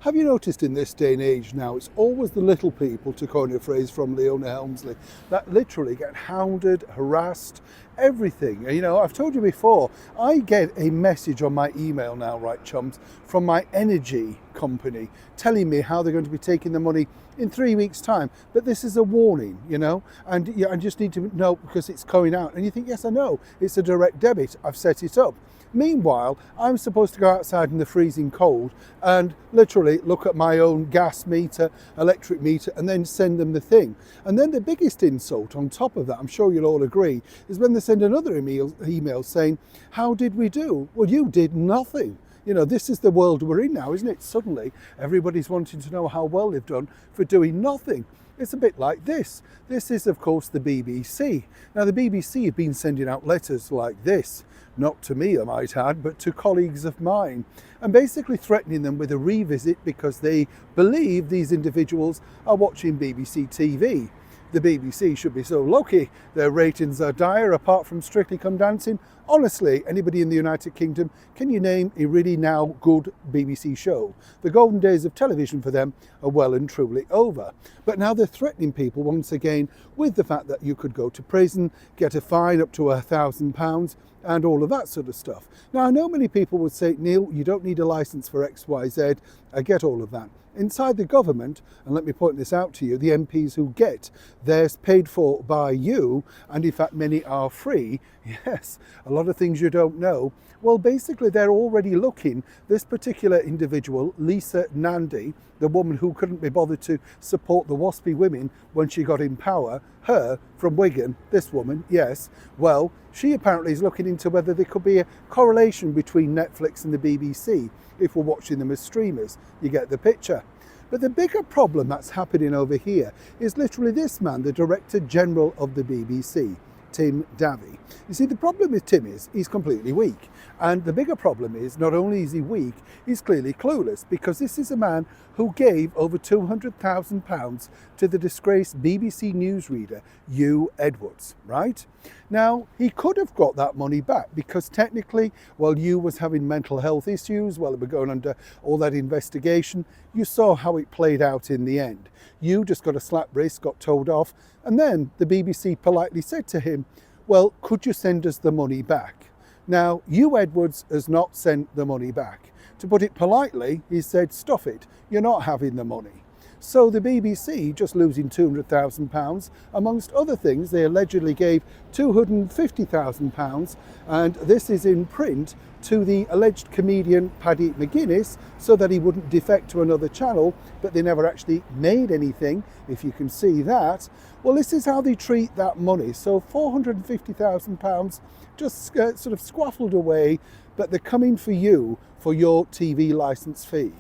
Have you noticed in this day and age now, it's always the little people, to coin a phrase from Leona Helmsley, that literally get hounded, harassed, everything. You know, I've told you before, I get a message on my email now, right chums, from my energy company telling me how they're going to be taking the money in 3 weeks' time. But this is a warning, you know, and I just need to know because it's going out. And you think, yes, I know, it's a direct debit, I've set it up. Meanwhile, I'm supposed to go outside in the freezing cold and literally look at my own gas meter, electric meter, and then send them the thing. And then the biggest insult on top of that, I'm sure you'll all agree, is when they send another email saying, how did we do? Well, you did nothing. You know, this is the world we're in now, isn't it? Suddenly, everybody's wanting to know how well they've done for doing nothing. It's a bit like this. This is, of course, the BBC. Now, the BBC have been sending out letters like this, not to me, I might add, but to colleagues of mine, and basically threatening them with a revisit because they believe these individuals are watching BBC TV. The BBC should be so lucky. Their ratings are dire, apart from Strictly Come Dancing. Honestly, anybody in the United Kingdom, can you name a really now good BBC show? The golden days of television for them are well and truly over. But now they're threatening people once again with the fact that you could go to prison, get a fine up to £1,000 and all of that sort of stuff. Now, I know many people would say, Neil, you don't need a licence for XYZ. I get all of that. Inside the government, and let me point this out to you, the MPs who get theirs paid for by you, and in fact many are free, yes, a lot of things you don't know, well basically they're already looking, this particular individual, Lisa Nandy, the woman who couldn't be bothered to support the WASPy women when she got in power, her from Wigan, this woman, yes, well, she apparently is looking into whether there could be a correlation between Netflix and the BBC if we're watching them as streamers. You get the picture. But the bigger problem that's happening over here is literally this man, the Director General of the BBC, Tim Davie. You see, the problem with Tim is he's completely weak. And the bigger problem is not only is he weak, he's clearly clueless, because this is a man who gave over £200,000 to the disgraced BBC newsreader, Hugh Edwards, right? Now, he could have got that money back because technically, while Hugh was having mental health issues, while they were going under all that investigation, you saw how it played out in the end. Hugh just got a slap wrist, got told off, and then the BBC politely said to him, well, could you send us the money back? Now, Hugh Edwards has not sent the money back. To put it politely, he said, stuff it, you're not having the money. So the BBC, just losing £200,000, amongst other things, they allegedly gave £250,000, and this is in print, to the alleged comedian Paddy McGuinness so that he wouldn't defect to another channel, but they never actually made anything, if you can see that. Well, this is how they treat that money. So £450,000 just sort of squaffled away, but they're coming for you for your TV licence fee.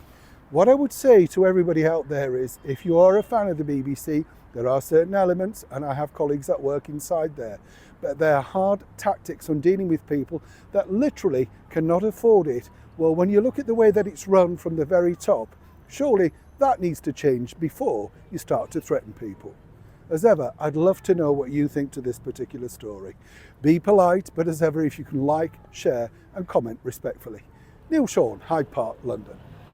What I would say to everybody out there is, if you are a fan of the BBC, there are certain elements, and I have colleagues that work inside there, but there are hard tactics on dealing with people that literally cannot afford it. Well, when you look at the way that it's run from the very top, surely that needs to change before you start to threaten people. As ever, I'd love to know what you think to this particular story. Be polite, but as ever, if you can like, share and comment respectfully. Neil Shawn, Hyde Park, London.